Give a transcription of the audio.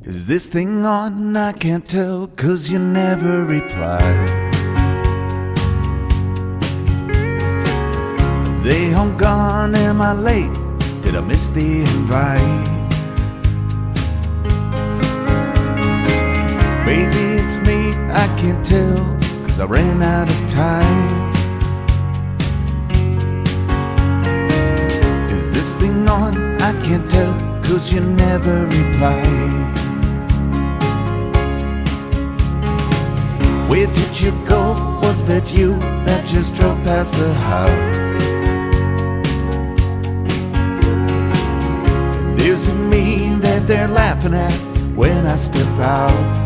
Is this thing on? I can't tell, 'cause you never replied. Are they home gone? Am I late? Did I miss the invite? Maybe it's me, I can't tell, 'cause I ran out of time. Is this thing on? I can't tell, 'cause you never replied. Where did you go? Was that you that just drove past the house? And is it me that they're laughing at when I step out?